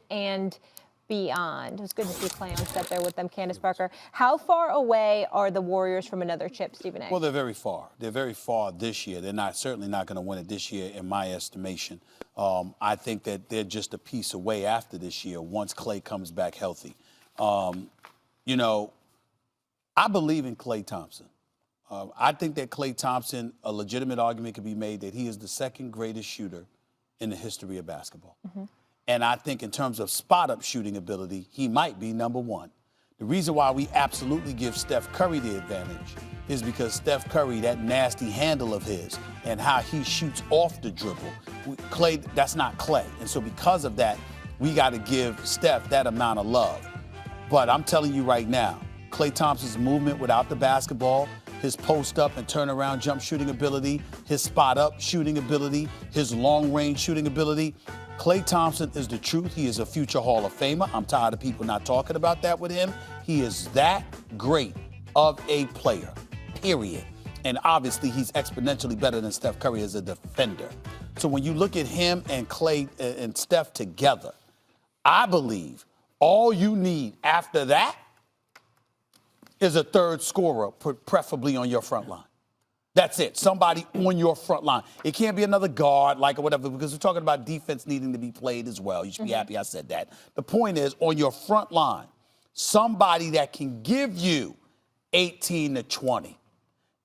and beyond. It was good to see Clay on set there with them. Candace Parker, how far away are the Warriors from another chip, Stephen A? Well, they're very far. They're very far this year. They're certainly not going to win it this year, in my estimation. I think that they're just a piece away after this year once Clay comes back healthy. You know, I believe in Klay Thompson. I think that Klay Thompson, a legitimate argument could be made that he is the second greatest shooter in the history of basketball. And I think in terms of spot-up shooting ability, he might be number one. The reason why we absolutely give Steph Curry the advantage is because Steph Curry, that nasty handle of his and how he shoots off the dribble, Klay, that's not Klay. And so because of that, we got to give Steph that amount of love. But I'm telling you right now, Klay Thompson's movement without the basketball, his post-up and turnaround jump shooting ability, his spot-up shooting ability, his long-range shooting ability, Klay Thompson is the truth. He is a future Hall of Famer. I'm tired of people not talking about that with him. He is that great of a player, period. And obviously, he's exponentially better than Steph Curry as a defender. So when you look at him and Klay and Steph together, I believe all you need after that is a third scorer, preferably on your front line. That's it. Somebody on your front line. It can't be another guard, like, or whatever, because we're talking about defense needing to be played as well. You should be happy I said that. The point is, on your front line, somebody that can give you 18 to 20.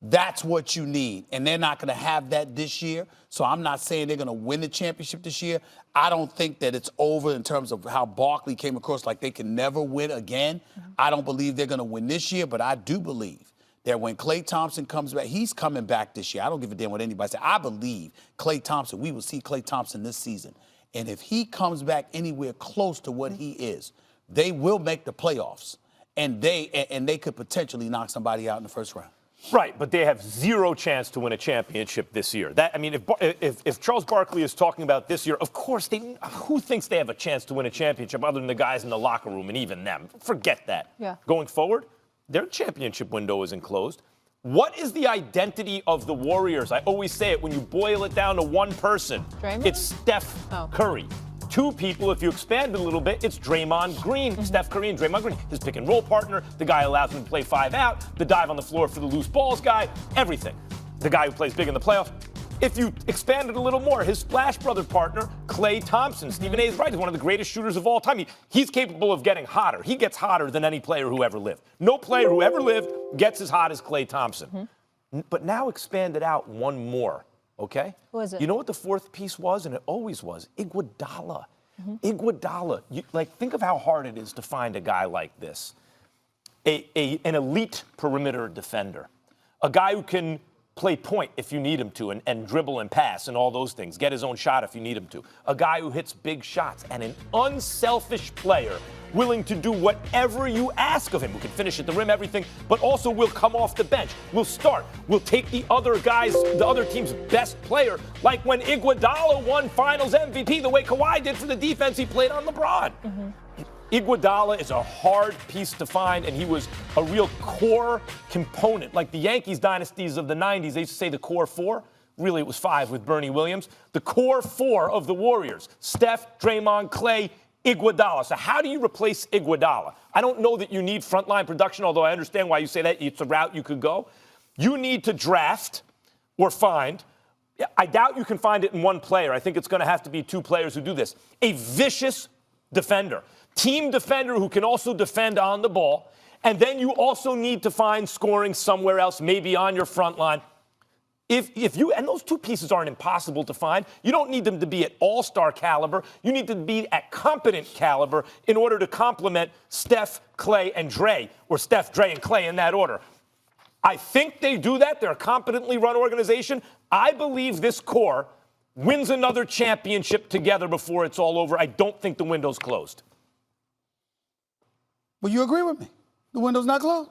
That's what you need. And they're not going to have that this year. So I'm not saying they're going to win the championship this year. I don't think that it's over in terms of how Barkley came across like they can never win again. I don't believe they're going to win this year, but I do believe that when Klay Thompson comes back, he's coming back this year. I don't give a damn what anybody says. I believe Klay Thompson, we will see Klay Thompson this season. And if he comes back anywhere close to what he is, they will make the playoffs. And they could potentially knock somebody out in the first round. Right, but they have zero chance to win a championship this year. That, I mean, if Charles Barkley is talking about this year, of course, who thinks they have a chance to win a championship other than the guys in the locker room and even them? Forget that. Yeah. Going forward, their championship window isn't closed. What is the identity of the Warriors? I always say it, when you boil it down to one person, Draymond? it's Steph Curry. Two people, if you expand it a little bit, it's Draymond Green, Steph Curry and Draymond Green. His pick and roll partner, the guy who allows him to play 5 out, the dive on the floor for the loose balls guy, everything. The guy who plays big in the playoffs. If you expand it a little more, his Splash Brother partner, Klay Thompson. Stephen A. is right. He's one of the greatest shooters of all time. He's capable of getting hotter. He gets hotter than any player who ever lived. No player who ever lived gets as hot as Klay Thompson. But now expand it out one more, okay? Who is it? You know what the fourth piece was, and it always was? Iguodala. Iguodala. Think of how hard it is to find a guy like this. An elite perimeter defender. A guy who can play point if you need him to, and dribble and pass and all those things. Get his own shot if you need him to. A guy who hits big shots, and an unselfish player willing to do whatever you ask of him, who can finish at the rim, everything, but also will come off the bench, will start, will take the other team's best player, like when Iguodala won Finals MVP the way Kawhi did for the defense he played on LeBron. Iguodala is a hard piece to find, and he was a real core component. Like the Yankees dynasties of the 90s, they used to say the core four. Really, it was 5 with Bernie Williams. The core 4 of the Warriors: Steph, Draymond, Klay, Iguodala. So how do you replace Iguodala? I don't know that you need frontline production, although I understand why you say that. It's a route you could go. You need to draft or find. I doubt you can find it in one player. I think it's going to have to be 2 players who do this. A vicious defender. Team defender who can also defend on the ball. And then you also need to find scoring somewhere else, maybe on your front line. And those 2 pieces aren't impossible to find. You don't need them to be at all-star caliber. You need to be at competent caliber in order to complement Steph, Klay, and Dre, or Steph, Dre, and Klay in that order. I think they do that. They're a competently run organization. I believe this core wins another championship together before it's all over. I don't think the window's closed. Well, you agree with me. The window's not closed.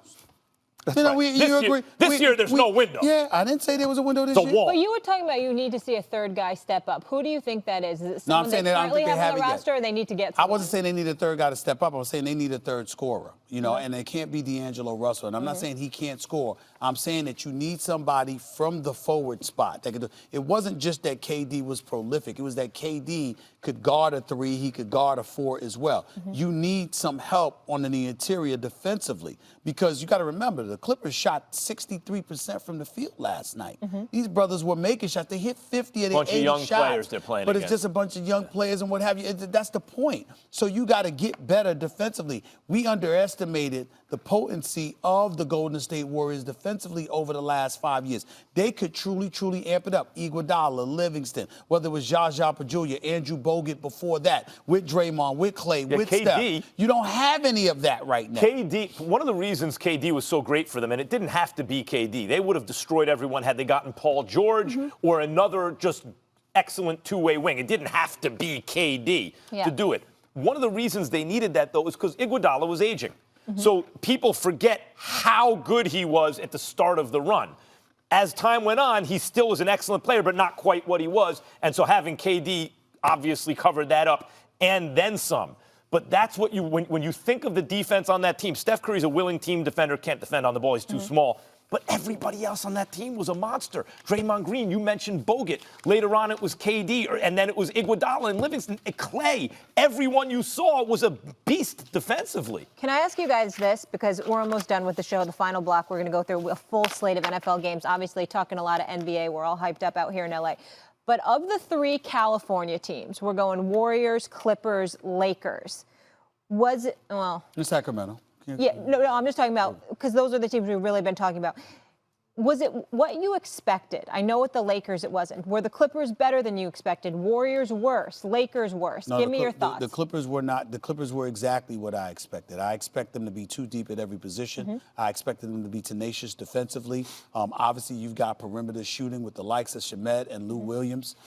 You know, right. you agree? This year, there's no window. Yeah, I didn't say there was a window this It's a year. wall. But you were talking about you need to see a third guy step up. Who do you think that is? Is it No, someone I'm saying they that I don't currently think they have on the have it yet. roster, or they need to get I someone? wasn't saying they need a third guy to step up. I was saying they need a third scorer, you know, and it can't be D'Angelo Russell. And I'm not saying he can't score. I'm saying that you need somebody from the forward spot that could do. It wasn't just that KD was prolific. It was that KD could guard a 3, he could guard a 4 as well. You need some help on the interior defensively because you got to remember the Clippers shot 63% from the field last night. These brothers were making shots. They hit 50 of their 80 Bunch of young shots. players they're playing But it's against. just a bunch of young players and what have you. That's the point. So you got to get better defensively. We underestimated the potency of the Golden State Warriors defensively over the last 5 years. They could truly, truly amp it up. Iguodala, Livingston, whether it was Zsa Pachulia, Andrew Bogut before that, with Draymond, with Clay, with KD. Steph. You don't have any of that right now. KD, one of the reasons KD was so great for them, and it didn't have to be KD. They would have destroyed everyone had they gotten Paul George or another just excellent two-way wing. It didn't have to be KD to do it. One of the reasons they needed that, though, is because Iguodala was aging. So people forget how good he was at the start of the run. As time went on, he still was an excellent player, but not quite what he was. And so having KD obviously covered that up and then some. But that's what you, when you think of the defense on that team, Steph Curry's a willing team defender, can't defend on the ball, he's too small. But everybody else on that team was a monster. Draymond Green, you mentioned Bogut. Later on, it was KD, and then it was Iguodala and Livingston, and Clay. Everyone you saw was a beast defensively. Can I ask you guys this? Because we're almost done with the show. The final block, we're going to go through a full slate of NFL games. Obviously, talking a lot of NBA. We're all hyped up out here in LA. But of the 3 California teams, we're going Warriors, Clippers, Lakers. Was it, well... In Sacramento. Yeah, no, I'm just talking about, because those are the teams we've really been talking about. Was it what you expected? I know with the Lakers it wasn't. Were the Clippers better than you expected? Warriors worse? Lakers worse? No, Give me your thoughts. The Clippers were not. The Clippers were exactly what I expected. I expect them to be too deep at every position. I expected them to be tenacious defensively. Obviously, you've got perimeter shooting with the likes of Shamet and Lou Williams.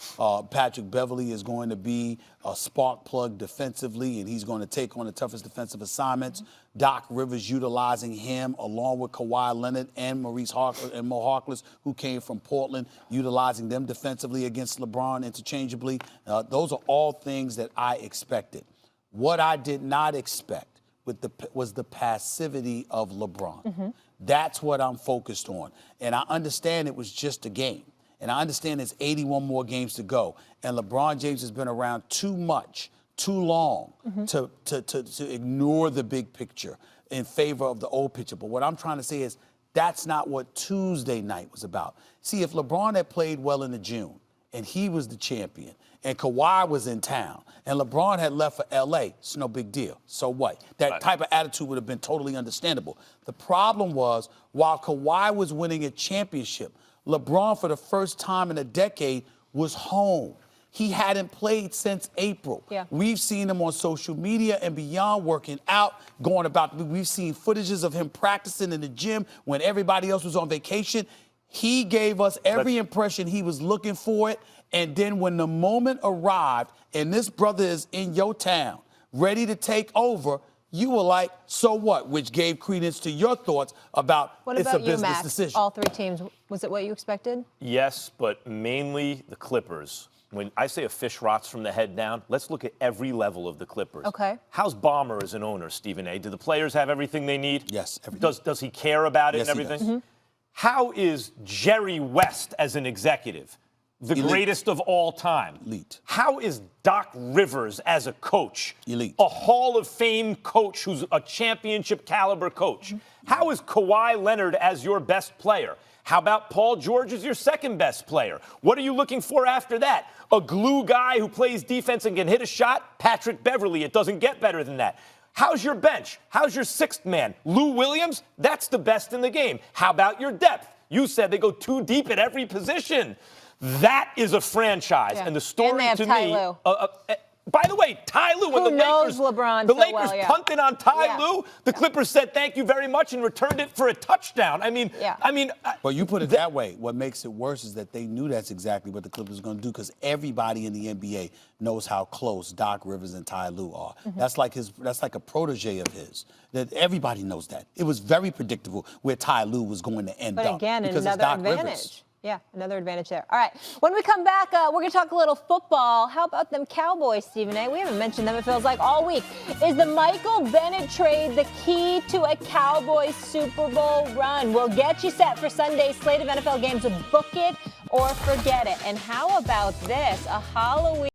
Patrick Beverley is going to be a spark plug defensively, and he's going to take on the toughest defensive assignments. Doc Rivers utilizing him along with Kawhi Leonard and Mo Harkless, who came from Portland, utilizing them defensively against LeBron interchangeably. Those are all things that I expected. What I did not expect was the passivity of LeBron. That's what I'm focused on. And I understand it was just a game. And I understand there's 81 more games to go. And LeBron James has been around too much, too long to ignore the big picture in favor of the old picture. But what I'm trying to say is that's not what Tuesday night was about. See, if LeBron had played well in the June and he was the champion and Kawhi was in town and LeBron had left for L.A., it's no big deal. So what? That type of attitude would have been totally understandable. The problem was while Kawhi was winning a championship, LeBron, for the first time in a decade, was home. He hadn't played since April. We've seen him on social media and beyond working out, going about. We've seen footages of him practicing in the gym when everybody else was on vacation. He gave us every impression he was looking for it. And then when the moment arrived and this brother is in your town, ready to take over, you were like, so what? Which gave credence to your thoughts about it's a business decision. All 3 teams, was it what you expected? Yes, but mainly the Clippers. When I say a fish rots from the head down, let's look at every level of the Clippers. Okay. How's Ballmer as an owner, Stephen A? Do the players have everything they need? Yes, everything. Does he care about it Yes, and he everything? does. How is Jerry West as an executive? The Elite. Greatest of all time. Elite. How is Doc Rivers as a coach? Elite. A Hall of Fame coach who's a championship caliber coach. How is Kawhi Leonard as your best player? How about Paul George as your second best player? What are you looking for after that? A glue guy who plays defense and can hit a shot? Patrick Beverley. It doesn't get better than that. How's your bench? How's your 6th man? Lou Williams? That's the best in the game. How about your depth? You said they go too deep at every position. That is a franchise. And the story and they have to Ty me, Lue. By the way, Ty Lue, when Who the knows Lakers, LeBron the so Lakers well, yeah. punted on Ty Yeah. Lue, the Clippers said thank you very much and returned it for a touchdown. I mean, Yeah. Well, you put it that way. What makes it worse is that they knew that's exactly what the Clippers were going to do because everybody in the NBA knows how close Doc Rivers and Ty Lue are. That's like a protege of his. That everybody knows that. It was very predictable where Ty Lue was going to end up. But again, because it's another Doc advantage. Rivers. Yeah, another advantage there. All right, when we come back, we're going to talk a little football. How about them Cowboys, Stephen A? We haven't mentioned them, it feels like, all week. Is the Michael Bennett trade the key to a Cowboys Super Bowl run? We'll get you set for Sunday's slate of NFL games with Book It or Forget It. And how about this? A Halloween